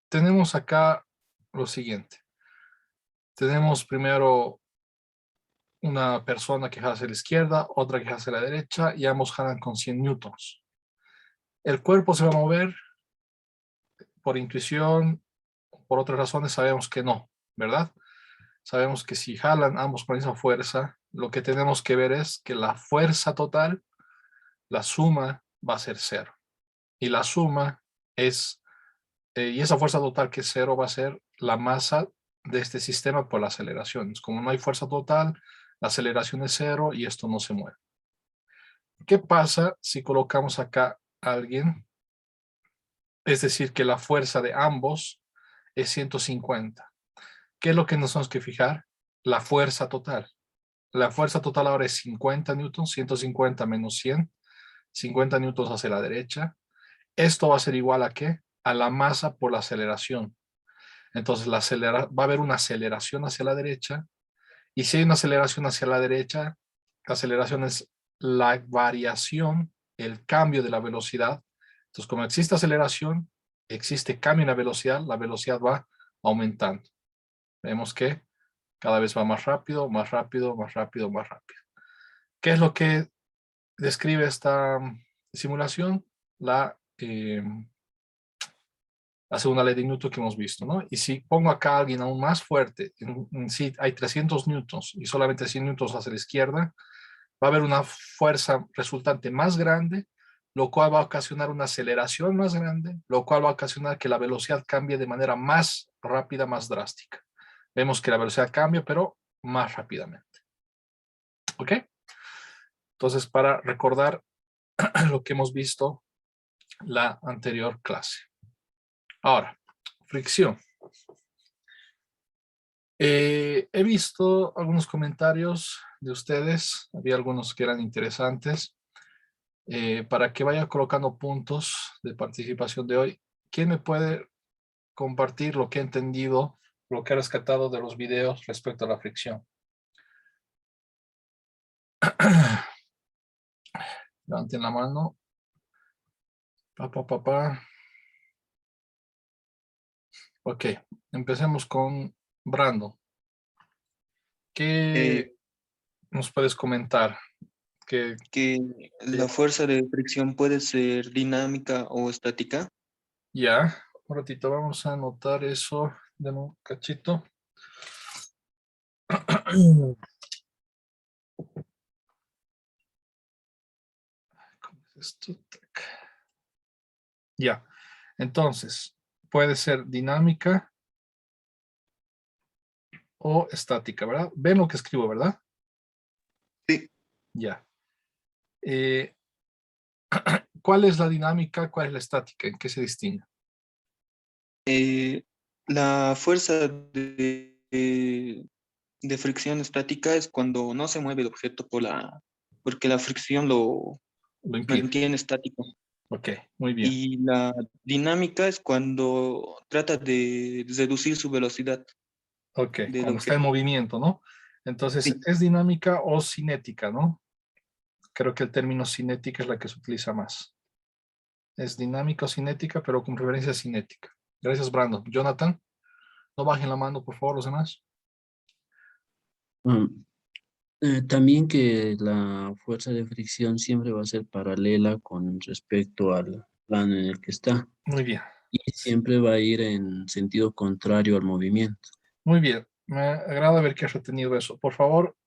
Tenemos acá lo siguiente. Tenemos primero una persona que jala hacia la izquierda, otra que jala hacia la derecha, y ambos jalan con 100 newtons. El cuerpo se va a mover por intuición, por otras razones sabemos que no, ¿verdad? Sabemos que si jalan ambos con esa fuerza, lo que tenemos que ver es que la fuerza total, la suma va a ser cero. Y la suma es, y esa fuerza total que es cero va a ser la masa de este sistema por las aceleraciones. Como no hay fuerza total, la aceleración es cero y esto no se mueve. ¿Qué pasa si colocamos acá a alguien? Es decir, que la fuerza de ambos es 150. ¿Qué es lo que nos tenemos que fijar? La fuerza total. La fuerza total ahora es 50 newtons, 150 menos 100, 50 newtons hacia la derecha. Esto va a ser igual a ¿qué? A la masa por la aceleración. Entonces va a haber una aceleración hacia la derecha. Y si hay una aceleración hacia la derecha, la aceleración es la variación, el cambio de la velocidad. Entonces, como existe aceleración, existe cambio en la velocidad va aumentando. Vemos que cada vez va más rápido, más rápido, más rápido, más rápido. ¿Qué es lo que describe esta simulación? La segunda ley de Newton que hemos visto, ¿no? Y si pongo acá a alguien aún más fuerte, si hay 300 newtons y solamente 100 newtons hacia la izquierda, va a haber una fuerza resultante más grande, lo cual va a ocasionar una aceleración más grande, lo cual va a ocasionar que la velocidad cambie de manera más rápida, más drástica. Vemos que la velocidad cambia, pero más rápidamente. ¿Ok? Entonces, para recordar lo que hemos visto la anterior clase. Ahora, fricción. He visto algunos comentarios de ustedes, había algunos que eran interesantes. Para que vaya colocando puntos de participación de hoy, ¿quién me puede compartir lo que ha entendido, lo que ha rescatado de los videos respecto a la fricción? Levanten la mano. Pa. Ok, empecemos con Brando. Eh, ¿Qué nos puedes comentar? Que que la fuerza de fricción puede ser dinámica o estática. ya, un ratito vamos a anotar eso de un cachito. ¿Cómo es esto? Ya, entonces, puede ser dinámica o estática, ¿verdad? Ven lo que escribo, ¿verdad? Sí. Ya. Eh, ¿Cuál es la dinámica? ¿Cuál es la estática? ¿En qué se distingue? La fuerza de fricción estática es cuando no se mueve el objeto porque la fricción lo Lo impide. mantiene estático. Ok, muy bien. Y la dinámica es cuando trata de reducir su velocidad Ok, del cuando está en objeto. movimiento, ¿no? Entonces, Sí, ¿es dinámica o cinética, no? Creo que el término cinética es la que se utiliza más. Es dinámica o cinética, pero con preferencia cinética. Gracias, Brandon. Jonathan, no bajen la mano, por favor, los demás. Mm, También que la fuerza de fricción siempre va a ser paralela con respecto al plano en el que está Muy bien. y siempre va a ir en sentido contrario al movimiento. Muy bien. Me agrada ver que has retenido eso. Por favor,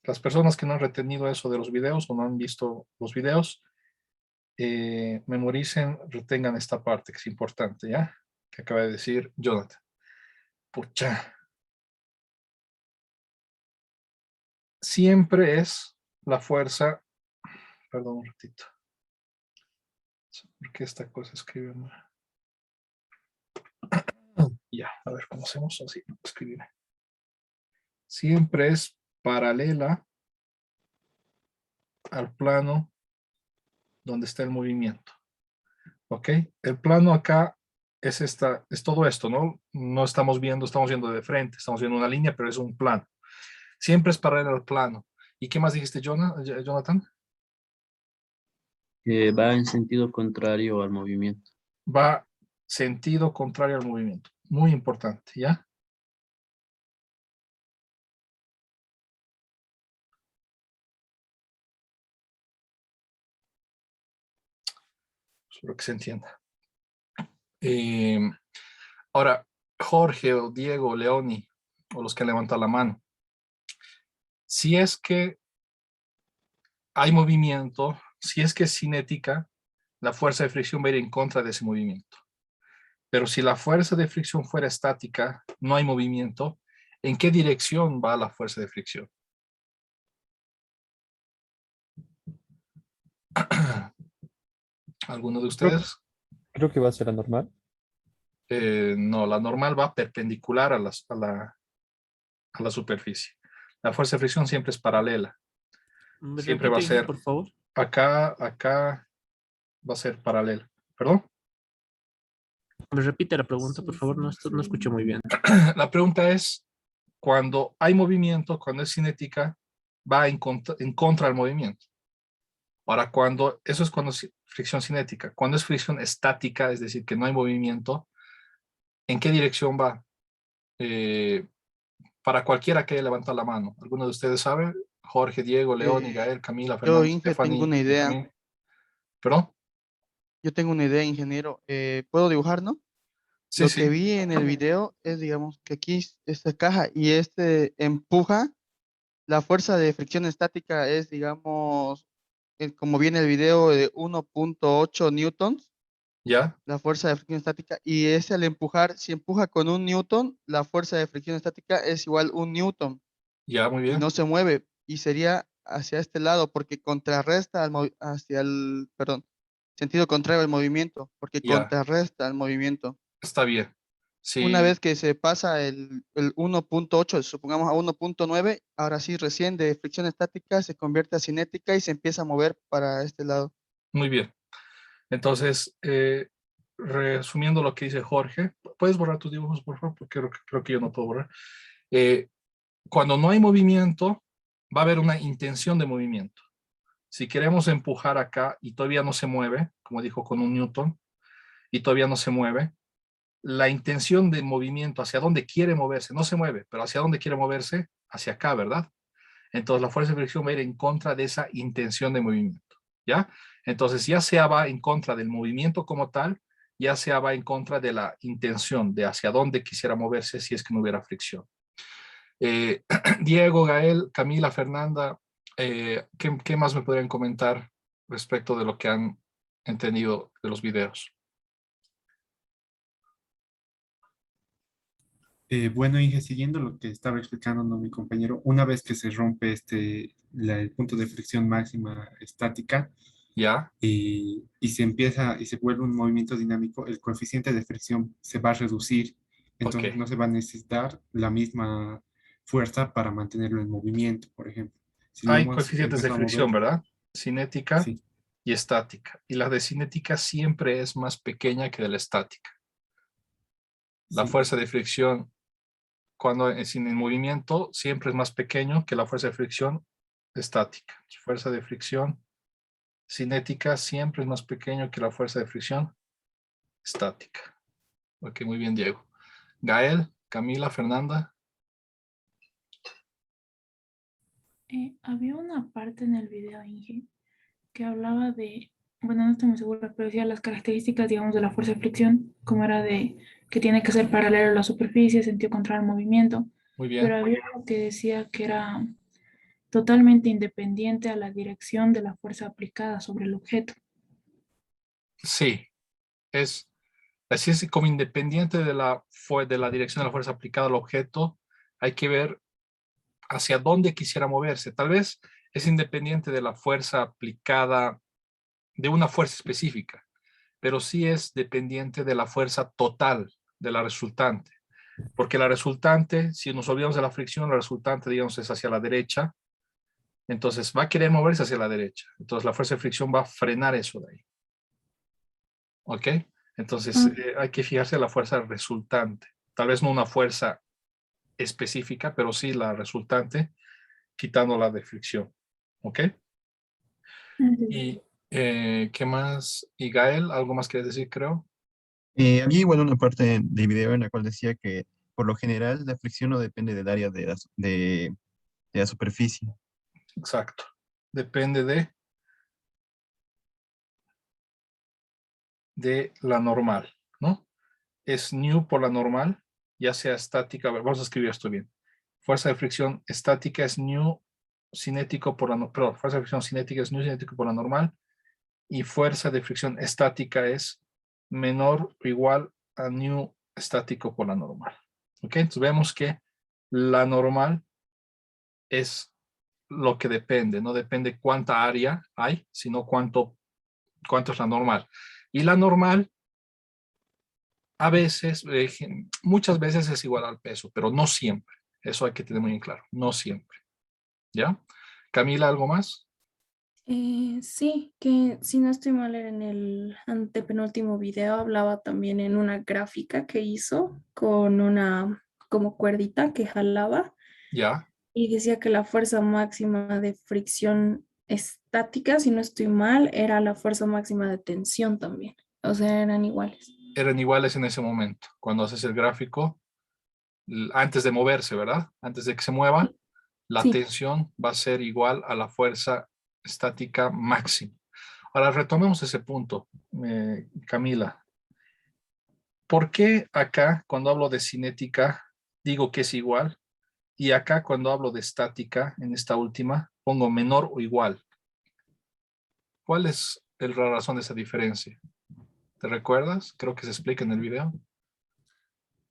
las personas que no han retenido eso de los videos o no han visto los videos, memoricen, retengan esta parte que es importante, ¿ya? Que acaba de decir Jonathan. Pucha. Siempre es la fuerza, perdón un ratito, ¿por qué esta cosa escribe mal? Ya, a ver, ¿cómo hacemos? Así, escribir. Siempre es paralela al plano donde está el movimiento. ¿Ok? El plano acá es todo esto, ¿no? No estamos viendo de frente, estamos viendo una línea, pero es un plano. Siempre es paralelo al plano. ¿Y qué más dijiste, Jonathan? Que va en sentido contrario al movimiento. Va Sentido contrario al movimiento. Muy importante, ¿ya? Espero que se entienda. Eh, Ahora, Jorge o Diego, Leoni, o los que levantan la mano. Si es que hay movimiento, si es que es cinética, la fuerza de fricción va a ir en contra de ese movimiento. Pero si la fuerza de fricción fuera estática, no hay movimiento, ¿en qué dirección va la fuerza de fricción? ¿Alguno de ustedes? Creo que va a ser anormal. No, la normal va perpendicular a la superficie. La fuerza de fricción siempre es paralela. ¿Me Siempre va a repite, Inge, ser por favor? acá va a ser paralela. ¿Perdón? Me repite la pregunta, por favor, no escuché muy bien. La pregunta es, cuando hay movimiento, cuando es cinética, va en contra del movimiento. Ahora, eso es cuando es fricción cinética. Cuando es fricción estática, es decir, que no hay movimiento, ¿en qué dirección va? Para cualquiera que haya levantado la mano. ¿Alguno de ustedes sabe? Jorge, Diego, León, Gael, Camila, Yo, Fernanda, Inge, tengo Stephanie, una idea. Benjamín. ¿Perdón? Yo tengo una idea, ingeniero. ¿Puedo dibujar, no? Sí, Lo que sí. vi en el video es, digamos, que aquí esta caja y este empuja. La fuerza de fricción estática es, digamos, como viene el video, de 1.8 newtons, ¿Ya? la fuerza de fricción estática. Y es al empujar, si empuja con 1 newton, la fuerza de fricción estática es igual 1 newton Ya, muy y bien. no se mueve. Y sería hacia este lado porque contrarresta perdón, sentido contrario al movimiento, porque Ya, contrarresta al movimiento. está bien. Una Sí, vez que se pasa el 1.8, supongamos a 1.9, ahora sí recién de fricción estática se convierte a cinética y se empieza a mover para este lado. muy bien. Entonces, resumiendo lo que dice Jorge, ¿puedes borrar tus dibujos, por favor? Porque creo que yo no puedo borrar. Eh, Cuando no hay movimiento, va a haber una intención de movimiento. Si queremos empujar acá y todavía no se mueve, como dijo con 1 newton, y todavía no se mueve, la intención de movimiento, hacia dónde quiere moverse, no se mueve, pero hacia dónde quiere moverse, hacia acá, ¿verdad? Entonces la fuerza de fricción va a ir en contra de esa intención de movimiento, ¿ya? Entonces ya sea va en contra del movimiento como tal, ya sea va en contra de la intención de hacia dónde quisiera moverse si es que no hubiera fricción. Diego, Gael, Camila, Fernanda, ¿qué más me podrían comentar respecto de lo que han entendido de los videos? Bueno, Inge, siguiendo lo que estaba explicando, ¿no? Mi compañero, una vez que se rompe el punto de fricción máxima estática ¿Ya? y se empieza y se vuelve un movimiento dinámico, el coeficiente de fricción se va a reducir, Ok. entonces no se va a necesitar la misma fuerza para mantenerlo en movimiento, por ejemplo. Si lo Hay hemos coeficientes de empezado a fricción, mover, ¿verdad? Cinética sí, y estática. Y la de cinética siempre es más pequeña que de la estática. La sí, fuerza de fricción, cuando es en movimiento, siempre es más pequeño que la fuerza de fricción estática. Fuerza de fricción cinética siempre es más pequeño que la fuerza de fricción estática. Ok, muy bien, Diego. Gael, Camila, Fernanda. Había una parte en el video, Inge, que hablaba de, bueno, no estoy muy segura, pero decía las características, digamos, de la fuerza de fricción, como era de que tiene que ser paralelo a la superficie, sentido contrario al movimiento, Muy pero bien. había algo que decía que era totalmente independiente a la dirección de la fuerza aplicada sobre el objeto. Sí, así es como independiente de la dirección de la fuerza aplicada al objeto, hay que ver hacia dónde quisiera moverse. Tal vez es independiente de la fuerza aplicada, de una fuerza específica, pero sí es dependiente de la fuerza total de la resultante. Porque la resultante, si nos olvidamos de la fricción, la resultante, digamos, es hacia la derecha, entonces va a querer moverse hacia la derecha. Entonces la fuerza de fricción va a frenar eso de ahí. ¿Ok? Entonces Ah, hay que fijarse en la fuerza resultante. Tal vez no una fuerza específica, pero sí la resultante, quitando la de fricción. ¿Ok? entendí. Y ¿qué más? Y Gael, algo más quieres decir, creo. Había igual una parte del video en la cual decía que por lo general la fricción no depende del área de la superficie. Exacto. Depende de la normal, ¿no? Es nu por la normal, ya sea estática. A ver, vamos a escribir esto bien. Fuerza de fricción estática es nu cinético por la, perdón, fuerza de fricción cinética es nu cinético por la normal, y fuerza de fricción estática es menor o igual a nu estático por la normal. ¿Ok? Entonces vemos que la normal es lo que depende, no depende cuánta área hay, sino cuánto es la normal. Y la normal a veces, muchas veces es igual al peso, pero no siempre. Eso hay que tener muy en claro, no siempre. ¿Ya? Camila, ¿algo más? Sí, que si no estoy mal en el antepenúltimo video hablaba también en una gráfica que hizo con una como cuerdita que jalaba Ya, y decía que la fuerza máxima de fricción estática, si no estoy mal, era la fuerza máxima de tensión también. O sea, eran iguales. eran iguales en ese momento, cuando haces el gráfico, antes de moverse, ¿verdad? Antes de que se mueva, la Sí. tensión va a ser igual a la fuerza estática máxima. Ahora retomemos ese punto, Camila. ¿Por qué acá, cuando hablo de cinética, digo que es igual? Y acá, cuando hablo de estática, en esta última, pongo menor o igual. ¿Cuál es la razón de esa diferencia? ¿Te recuerdas? Creo que se explica en el video.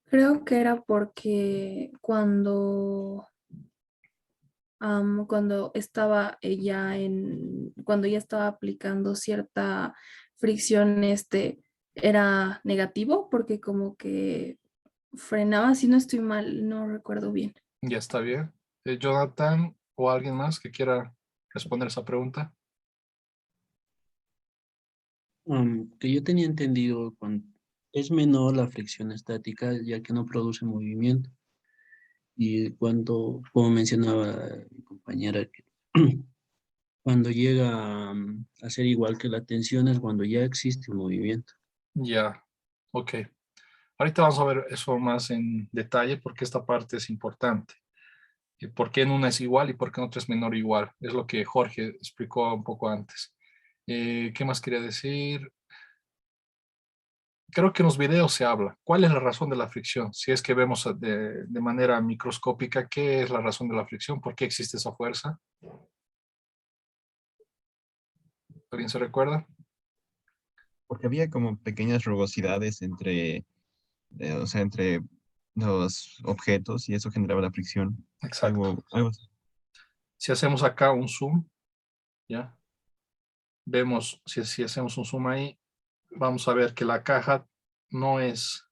Creo que era porque cuando estaba cuando ya estaba aplicando cierta fricción, era negativo, porque como que frenaba, si no estoy mal, no recuerdo bien. Ya está bien. Jonathan o alguien más que quiera responder esa pregunta. Que yo tenía entendido, cuando es menor la fricción estática, ya que no produce movimiento. Y cuando, como mencionaba mi compañera, que cuando llega a ser igual que la tensión es cuando ya existe un movimiento. Ya, ok. Ahorita vamos a ver eso más en detalle porque esta parte es importante. ¿Por qué en una es igual y por qué en otra es menor o igual? Es lo que Jorge explicó un poco antes. ¿Qué más quería decir? Creo que en los videos se habla. ¿Cuál es la razón de la fricción? Si es que vemos de manera microscópica, ¿qué es la razón de la fricción? ¿Por qué existe esa fuerza? ¿Alguien se recuerda? Porque había como pequeñas rugosidades o sea, entre los objetos y eso generaba la fricción. Exacto. Algo así. Si hacemos acá un zoom, ¿ya? Vemos, si hacemos un zoom ahí, vamos a ver que la caja no es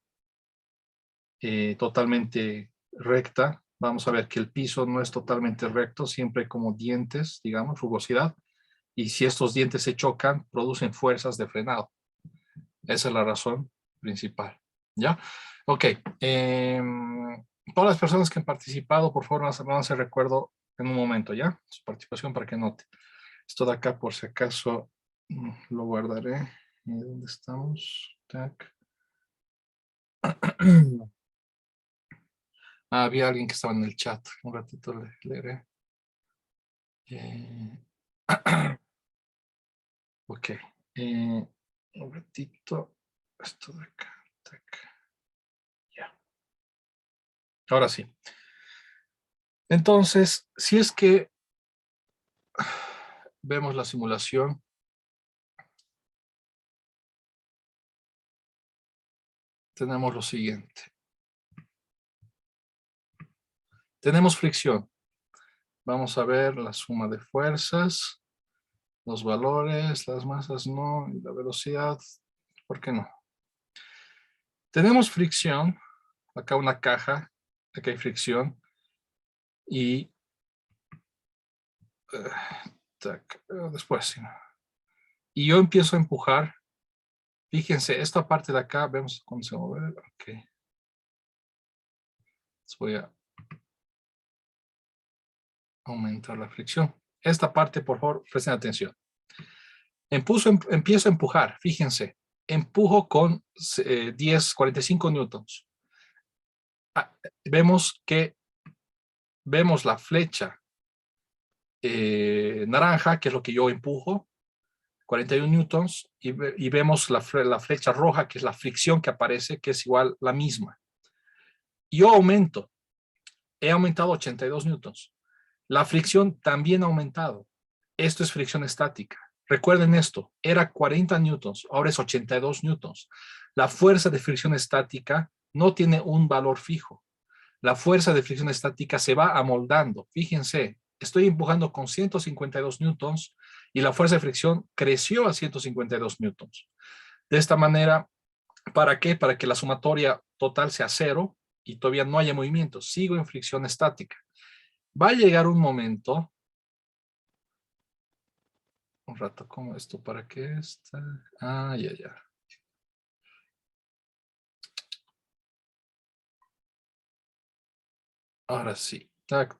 totalmente recta. Vamos a ver que el piso no es totalmente recto, siempre hay como dientes, digamos, rugosidad. Y si estos dientes se chocan, producen fuerzas de frenado. Esa es la razón principal. ¿Ya? Ok. Todas las personas que han participado, por favor, van a hacer recuerdo en un momento, ¿ya? Su participación para que note. Esto de acá, por si acaso, lo guardaré. ¿Dónde estamos? Tac. Había alguien que estaba en el chat. Un ratito le leeré. Ok. Un ratito. Esto de acá. Tac. Ya. Ahora sí. Entonces, si es que vemos la simulación, tenemos lo siguiente. Tenemos fricción. Vamos a ver la suma de fuerzas, los valores, las masas no, y la velocidad, ¿por qué no? Tenemos fricción, acá una caja, acá hay fricción, y después, sí. Y yo empiezo a empujar. Fíjense, esta parte de acá, vemos cómo se mueve. Ok. Voy a aumentar la fricción. Esta parte, por favor, presten atención. Empiezo a empujar, fíjense. empujo con 45 newtons. Vemos la flecha naranja, que es lo que yo empujo, 41 newtons, y vemos la flecha roja, que es la fricción que aparece, que es igual la misma. Yo he aumentado 82 newtons. La fricción también ha aumentado. Esto es fricción estática. Recuerden esto, era 40 newtons, ahora es 82 newtons. La fuerza de fricción estática no tiene un valor fijo. La fuerza de fricción estática se va amoldando. Fíjense, estoy empujando con 152 newtons y la fuerza de fricción creció a 152 newtons. De esta manera, ¿para qué? Para que la sumatoria total sea 0 y todavía no haya movimiento. Sigo en fricción estática. Va a llegar un momento. Un rato, ¿cómo esto? ¿Para qué está? Ah, ya. Ahora sí. Tac.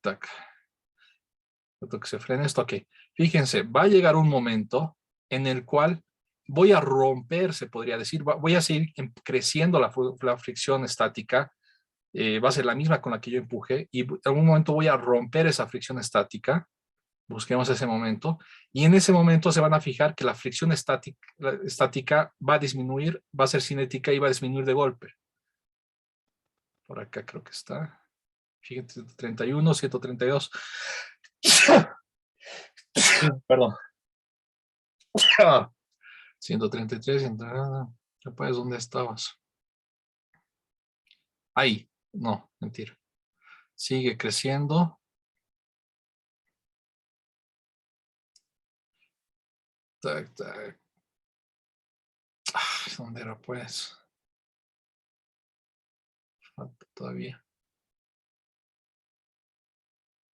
Que se frene esto. Ok. Fíjense, va a llegar un momento en el cual voy a romper, se podría decir. Voy a seguir creciendo la fricción estática. Va a ser la misma con la que yo empujé. Y en algún momento voy a romper esa fricción estática. Busquemos ese momento. Y en ese momento se van a fijar que la fricción estática va a disminuir, va a ser cinética y va a disminuir de golpe. Por acá creo que está. Fíjense, 131, 132. Perdón. 133. Pues, ¿dónde estabas? Ahí. No, mentira. Sigue creciendo. Tac. ¿Dónde era pues? Falta todavía.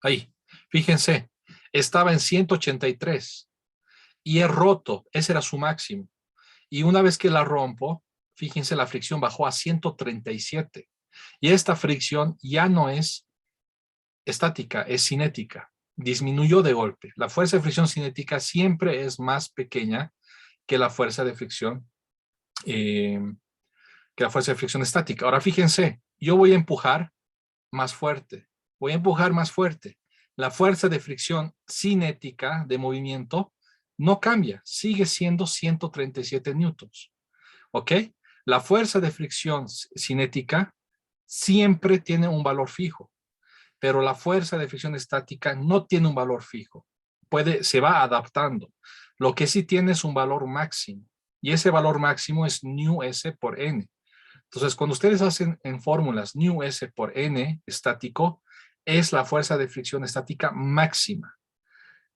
Ahí. Fíjense. Estaba en 183. Y he roto. Ese era su máximo. Y una vez que la rompo, fíjense, la fricción bajó a 137. Y esta fricción ya no es estática, es cinética. Disminuyó de golpe. La fuerza de fricción cinética siempre es más pequeña que la fuerza de fricción estática. Ahora fíjense, yo voy a empujar más fuerte. Voy a empujar más fuerte. La fuerza de fricción cinética de movimiento no cambia, sigue siendo 137 newtons. ¿Ok? La fuerza de fricción cinética siempre tiene un valor fijo, pero la fuerza de fricción estática no tiene un valor fijo. Se va adaptando. Lo que sí tiene es un valor máximo, y ese valor máximo es ν(s) por n. Entonces, cuando ustedes hacen en fórmulas ν(s) por n estático, es la fuerza de fricción estática máxima.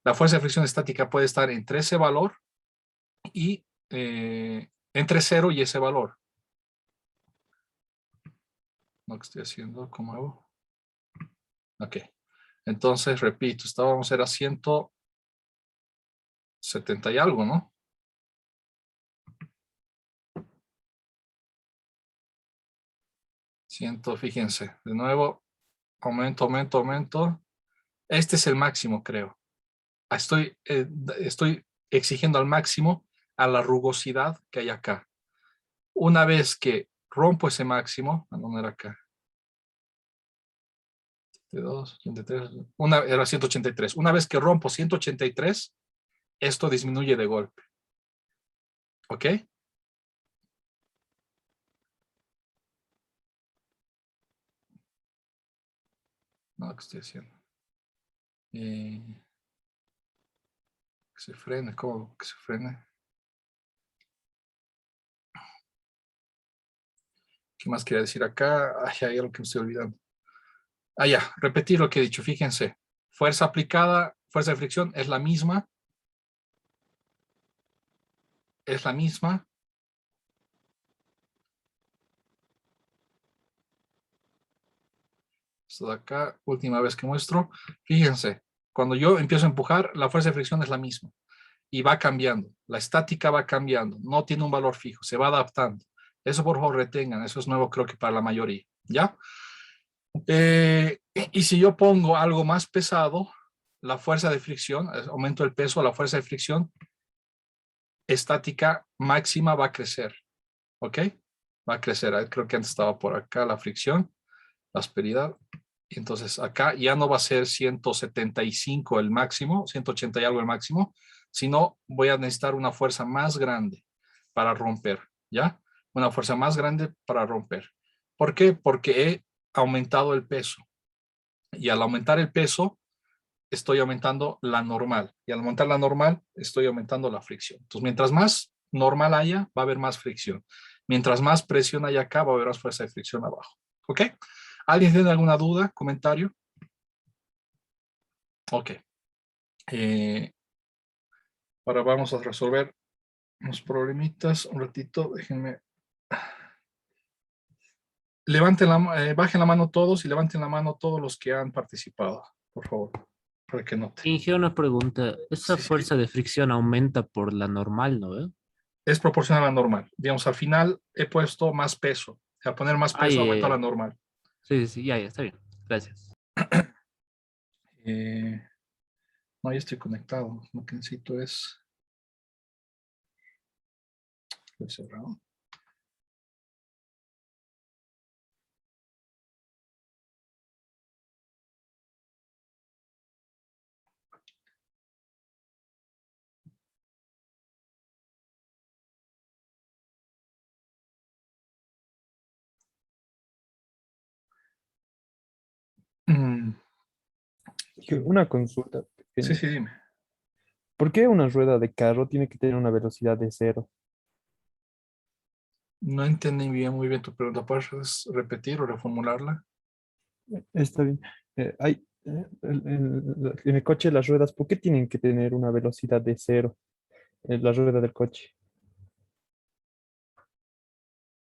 La fuerza de fricción estática puede estar entre ese valor y entre 0 y ese valor. Lo que estoy haciendo, ¿cómo hago? Ok. Entonces, repito, era 170 y algo, ¿no? Fíjense, de nuevo, aumento. Este es el máximo, creo. Estoy exigiendo al máximo a la rugosidad que hay acá. Una vez que rompo ese máximo, ¿dónde era acá? 83, era 183. Una vez que rompo 183, esto disminuye de golpe. ¿Ok? No, ¿qué estoy haciendo? Que se frene, ¿cómo que se frene? ¿Qué más quería decir acá? Ay, hay algo que me estoy olvidando. Ya, repetir lo que he dicho, fíjense. Fuerza aplicada, fuerza de fricción es la misma. Es la misma. Esto de acá, última vez que muestro. Fíjense, cuando yo empiezo a empujar, la fuerza de fricción es la misma. Y va cambiando. La estática va cambiando. No tiene un valor fijo, se va adaptando. Eso por favor retengan. Eso es nuevo creo que para la mayoría. ¿Ya? Y si yo pongo algo más pesado, la fuerza de fricción, aumento el peso, la fuerza de fricción estática máxima va a crecer. ¿Ok? Va a crecer. Creo que antes estaba por acá la fricción, la asperidad. Y entonces acá ya no va a ser 175 el máximo, 180 y algo el máximo, sino voy a necesitar una fuerza más grande para romper, ¿ya? Una fuerza más grande para romper. ¿Por qué? Porque he aumentado el peso. Y al aumentar el peso, estoy aumentando la normal. Y al aumentar la normal, estoy aumentando la fricción. Entonces, mientras más normal haya, va a haber más fricción. Mientras más presión haya acá, va a haber más fuerza de fricción abajo. ¿Ok? ¿Alguien tiene alguna duda, comentario? Ok. Ahora vamos a resolver unos problemitas. Un ratito, déjenme. Bajen la mano todos y levanten la mano todos los que han participado, por favor, para que noten. Inge, una pregunta. ¿Esa Sí, sí. fuerza de fricción aumenta por la normal, no? Es proporcional a la normal. Digamos, al final he puesto más peso. Al poner más peso, aumenta la normal. Sí, sí, ya, está bien. Gracias. No, ya estoy conectado. Lo que necesito es... Estoy cerrado. Una consulta Sí, pequeña. sí, dime. ¿Por qué una rueda de carro tiene que tener una velocidad de 0? No entendí muy bien tu pregunta. ¿Puedes repetir o reformularla? Está bien. En el coche las ruedas, ¿por qué tienen que tener una velocidad de 0? La rueda del coche.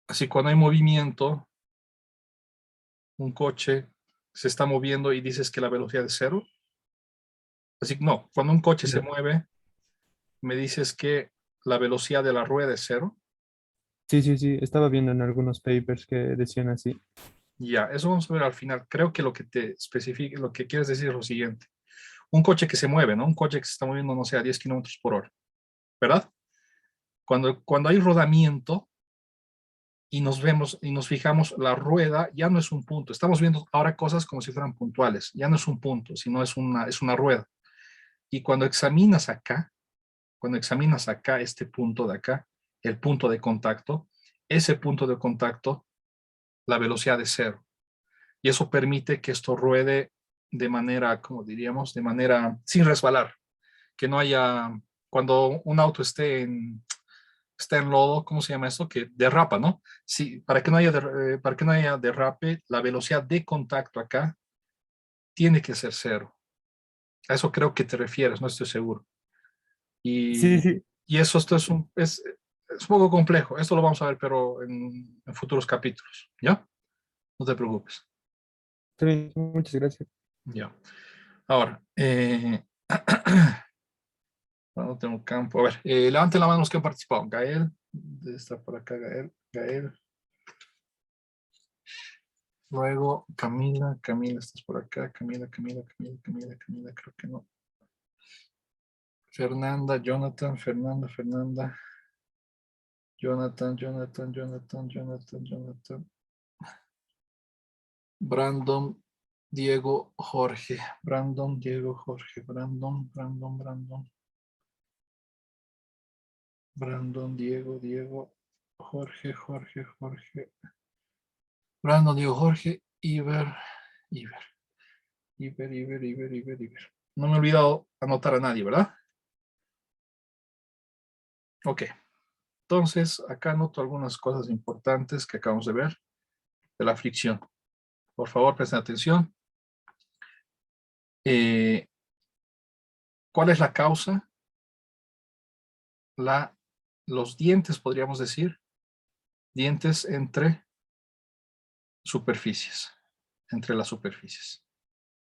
Así, cuando hay movimiento, un coche se está moviendo y dices que la velocidad es 0. Así, no, cuando un coche se Ya. mueve, me dices que la velocidad de la rueda es 0. Sí, sí, sí. Estaba viendo en algunos papers que decían así. Ya, eso vamos a ver al final. Creo que lo que te especifica, lo que quieres decir es lo siguiente. Un coche que se mueve, ¿no? Un coche que se está moviendo, no sé, a 10 kilómetros por hora, ¿verdad? Cuando hay rodamiento y nos vemos y nos fijamos, la rueda ya no es un punto. Estamos viendo ahora cosas como si fueran puntuales. Ya no es un punto, sino es una rueda. Y cuando examinas acá este punto de acá, el punto de contacto, ese punto de contacto, la velocidad es 0. Y eso permite que esto ruede de manera, como diríamos, de manera sin resbalar, que no haya, cuando un auto está en lodo, ¿cómo se llama esto? Que derrapa, ¿no? Sí, para que no haya derrape, la velocidad de contacto acá tiene que ser 0. A eso creo que te refieres, no estoy seguro. Sí, Y, sí. y eso esto es un poco complejo. Esto lo vamos a ver, pero en futuros capítulos, ¿ya? No te preocupes. Está bien, muchas gracias. Ya. Ahora, no tengo campo. A ver, levanten la mano los que han participado. Gael, está por acá, Gael. Luego, Camila, estás por acá. Camila, creo que no. Fernanda, Jonathan, Fernanda. Jonathan. Brandon, Diego, Jorge. Brandon, Diego, Jorge. Brandon, Diego, Jorge. Brandon, Diego, Jorge, Iber. No me he olvidado anotar a nadie, ¿verdad? Ok. Entonces, acá anoto algunas cosas importantes que acabamos de ver de la fricción. Por favor, presten atención. ¿Cuál es la causa? Los dientes, podríamos decir. Dientes entre superficies. Entre las superficies.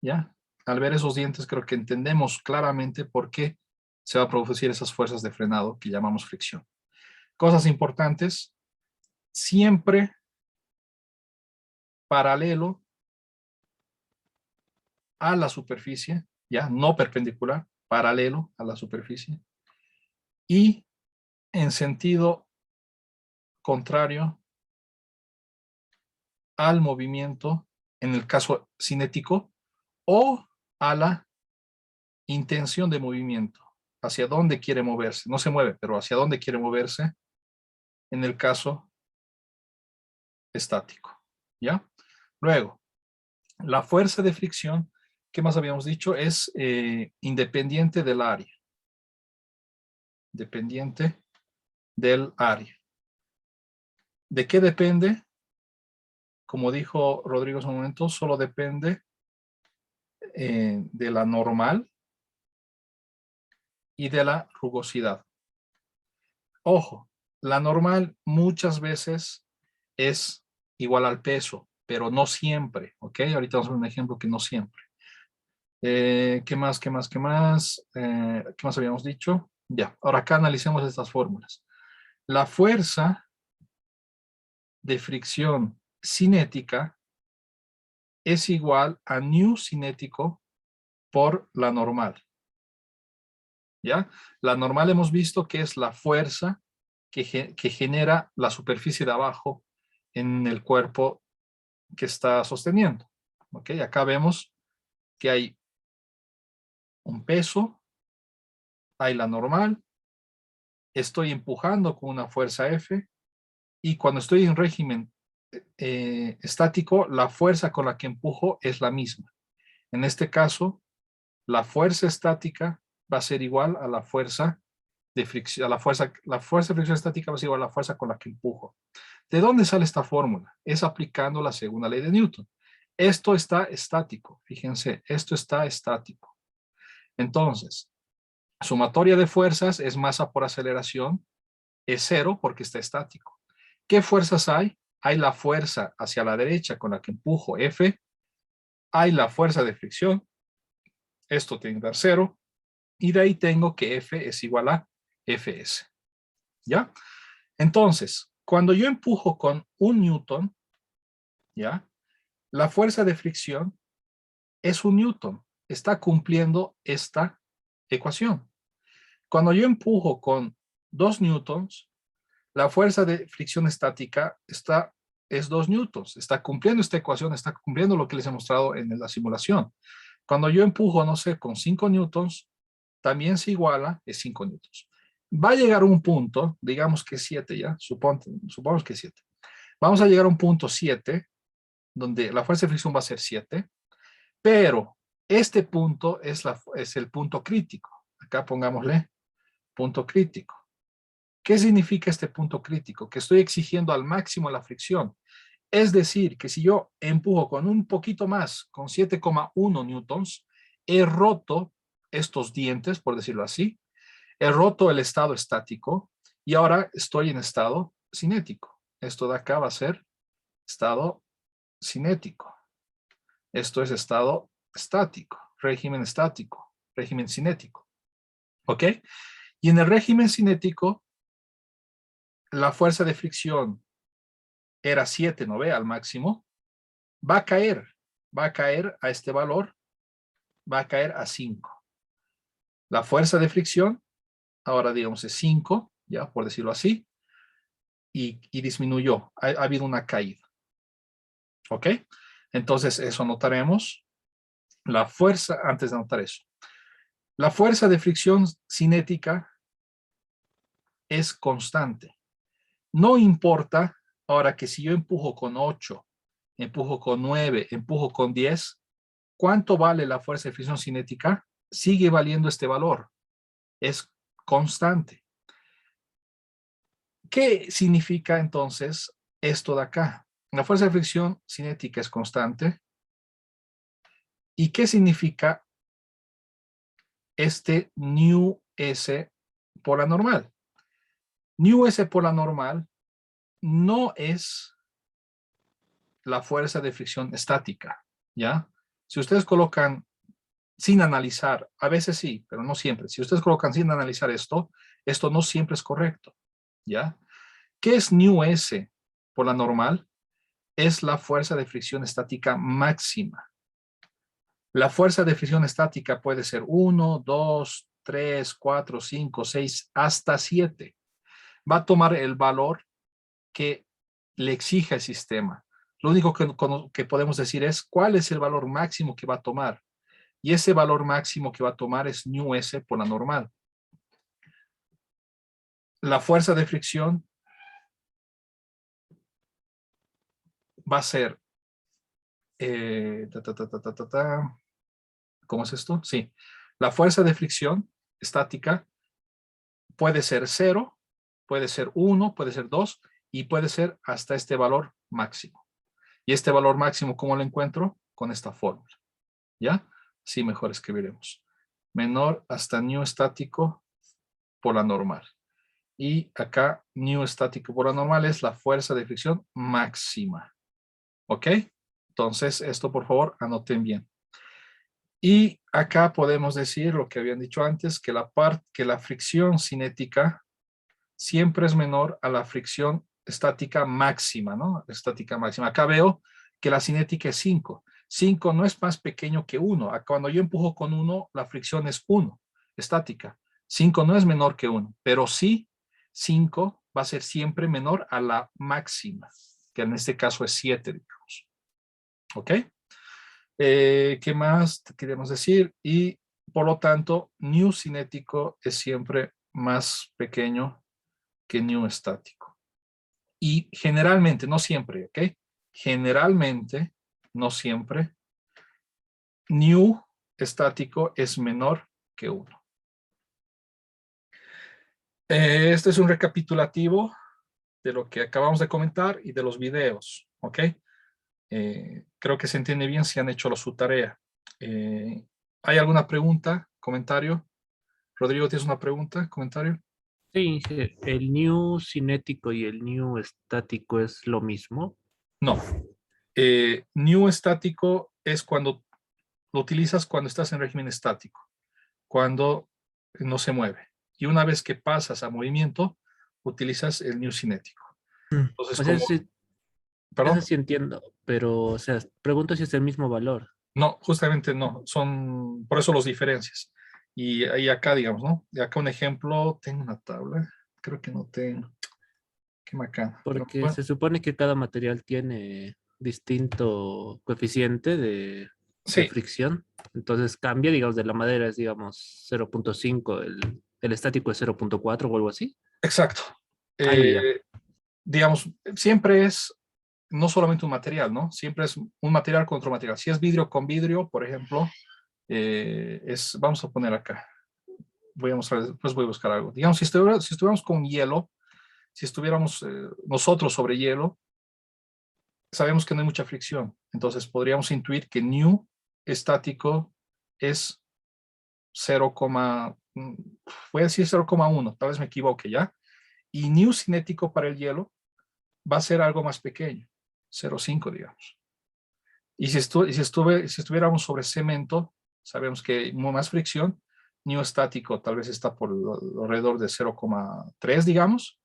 ¿Ya? Al ver esos dientes, creo que entendemos claramente por qué se va a producir esas fuerzas de frenado que llamamos fricción. Cosas importantes. Siempre paralelo a la superficie, ya no perpendicular, paralelo a la superficie, y en sentido contrario al movimiento, en el caso cinético, o a la intención de movimiento, hacia dónde quiere moverse. No se mueve, pero hacia dónde quiere moverse en el caso estático. ¿Ya? Luego, la fuerza de fricción, ¿qué más habíamos dicho? Es independiente del área. Dependiente del área. ¿De qué depende? Como dijo Rodrigo hace un momento, solo depende de la normal y de la rugosidad. Ojo, la normal muchas veces es igual al peso, pero no siempre, ¿ok? Ahorita vamos a ver un ejemplo que no siempre. ¿Qué más? ¿Qué más? ¿Qué más? ¿Qué más habíamos dicho? Ya, ahora acá analicemos estas fórmulas. La fuerza de fricción cinética es igual a nu cinético por la normal. ¿Ya? La normal hemos visto que es la fuerza que genera la superficie de abajo en el cuerpo que está sosteniendo. ¿Ok? Acá vemos que hay un peso, hay la normal, estoy empujando con una fuerza F, y cuando estoy en régimen estático, la fuerza con la que empujo es la misma. En este caso, la fuerza estática va a ser igual a la fuerza de fricción, la fuerza de fricción estática va a ser igual a la fuerza con la que empujo. ¿De dónde sale esta fórmula? Es aplicando la segunda ley de Newton. Esto está estático, fíjense, esto está estático. Entonces, sumatoria de fuerzas es masa por aceleración, es cero porque está estático. ¿Qué fuerzas hay? Hay la fuerza hacia la derecha con la que empujo, F. Hay la fuerza de fricción. Esto tiene que dar cero. Y de ahí tengo que F es igual a Fs. ¿Ya? Entonces, cuando yo empujo con 1 newton, ¿ya? La fuerza de fricción es 1 newton. Está cumpliendo esta ecuación. Cuando yo empujo con 2 newtons, la fuerza de fricción estática es 2 newtons. Está cumpliendo esta ecuación, está cumpliendo lo que les he mostrado en la simulación. Cuando yo empujo, no sé, con 5 newtons, también se iguala, es 5 newtons. Va a llegar un punto, digamos que 7 ya, supongamos que 7. Vamos a llegar a un punto 7, donde la fuerza de fricción va a ser 7, pero este punto es el punto crítico. Acá pongámosle punto crítico. ¿Qué significa este punto crítico? Que estoy exigiendo al máximo la fricción. Es decir, que si yo empujo con un poquito más, con 7,1 newtons, he roto estos dientes, por decirlo así, he roto el estado estático y ahora estoy en estado cinético. Esto de acá va a ser estado cinético. Esto es estado estático, régimen cinético. ¿Ok? Y en el régimen cinético, la fuerza de fricción era 7, ¿no ve? Al máximo. Va a caer a este valor, va a caer a 5. La fuerza de fricción, ahora digamos es 5, ya por decirlo así, y disminuyó, ha habido una caída. ¿Ok? Entonces eso anotaremos. La fuerza, antes de anotar eso, la fuerza de fricción cinética es constante. No importa, ahora que si yo empujo con 8, empujo con 9, empujo con 10, ¿cuánto vale la fuerza de fricción cinética? Sigue valiendo este valor. Es constante. ¿Qué significa entonces esto de acá? La fuerza de fricción cinética es constante. ¿Y qué significa este nu S por la normal? Nu S por la normal no es la fuerza de fricción estática, ¿ya? Si ustedes colocan sin analizar, a veces sí, pero no siempre. Si ustedes colocan sin analizar esto no siempre es correcto, ¿ya? ¿Qué es nu S por la normal? Es la fuerza de fricción estática máxima. La fuerza de fricción estática puede ser 1, 2, 3, 4, 5, 6, hasta 7. Va a tomar el valor que le exija el sistema. Lo único que podemos decir es cuál es el valor máximo que va a tomar. Y ese valor máximo que va a tomar es µS por la normal. La fuerza de fricción va a ser... ¿cómo es esto? Sí. La fuerza de fricción estática puede ser 0, puede ser 1, puede ser 2 y puede ser hasta este valor máximo. Y este valor máximo, ¿cómo lo encuentro? Con esta fórmula. ¿Ya? Sí, mejor escribiremos. Menor hasta ν estático por la normal. Y acá ν estático por la normal es la fuerza de fricción máxima. ¿Ok? Entonces, esto por favor anoten bien. Y acá podemos decir lo que habían dicho antes, que la fricción cinética siempre es menor a la fricción estática máxima, ¿no? Estática máxima. Acá veo que la cinética es 5. 5 no es más pequeño que 1. Cuando yo empujo con 1, la fricción es 1, estática. 5 no es menor que 1, pero sí 5 va a ser siempre menor a la máxima, que en este caso es 7, digamos. ¿Ok? ¿Qué más queremos decir? Y por lo tanto, ν cinético es siempre más pequeño que ν estático. Y generalmente, no siempre, ¿ok? Generalmente, no siempre, ν estático es menor que 1. Este es un recapitulativo de lo que acabamos de comentar y de los videos, ¿ok? Creo que se entiende bien si han hecho su tarea. ¿Hay alguna pregunta, comentario? Rodrigo, ¿tienes una pregunta, comentario? Sí, el ν cinético y el ν estático es lo mismo. No. ν estático es cuando lo utilizas cuando estás en régimen estático, cuando no se mueve. Y una vez que pasas a movimiento, utilizas el ν cinético. Entonces, O sea, como... sí, ¿Perdón? eso sí entiendo, pero, o sea, pregunto si es el mismo valor. No, justamente no. Son, por eso los diferencias. Y ahí acá, digamos, ¿no? Y acá un ejemplo, tengo una tabla. Creo que no tengo. Qué macana. Pero Porque bueno, se supone que cada material tiene distinto coeficiente de sí, fricción. Entonces cambia, digamos, de la madera es, digamos, 0.5, el estático es 0.4 o algo así. exacto. Ah, ya, ya. Digamos, siempre es no solamente un material, ¿no? Siempre es un material con otro material. Si es vidrio con vidrio, por ejemplo, vamos a poner acá. Voy a mostrar, después voy a buscar algo. Digamos, si estuviéramos con hielo, si estuviéramos nosotros sobre hielo, sabemos que no hay mucha fricción. Entonces podríamos intuir que ν estático es 0, voy a decir 0,1, tal vez me equivoque ya. Y ν cinético para el hielo va a ser algo más pequeño, 0,5 digamos. Y si estuviéramos sobre cemento, sabemos que hay más fricción, ν estático tal vez está por alrededor de 0,3 digamos,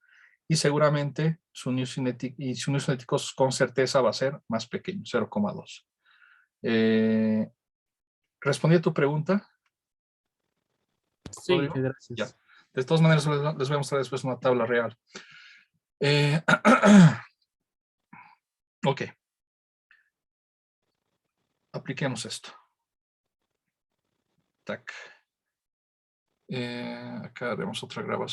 y seguramente su ν cinético con certeza va a ser más pequeño, 0,2. ¿Respondí a tu pregunta, Sí, Rodrigo? Ya. gracias. De todas maneras, les voy a mostrar después una tabla real. Ok. Apliquemos esto. Tac. Acá haremos otra grabación.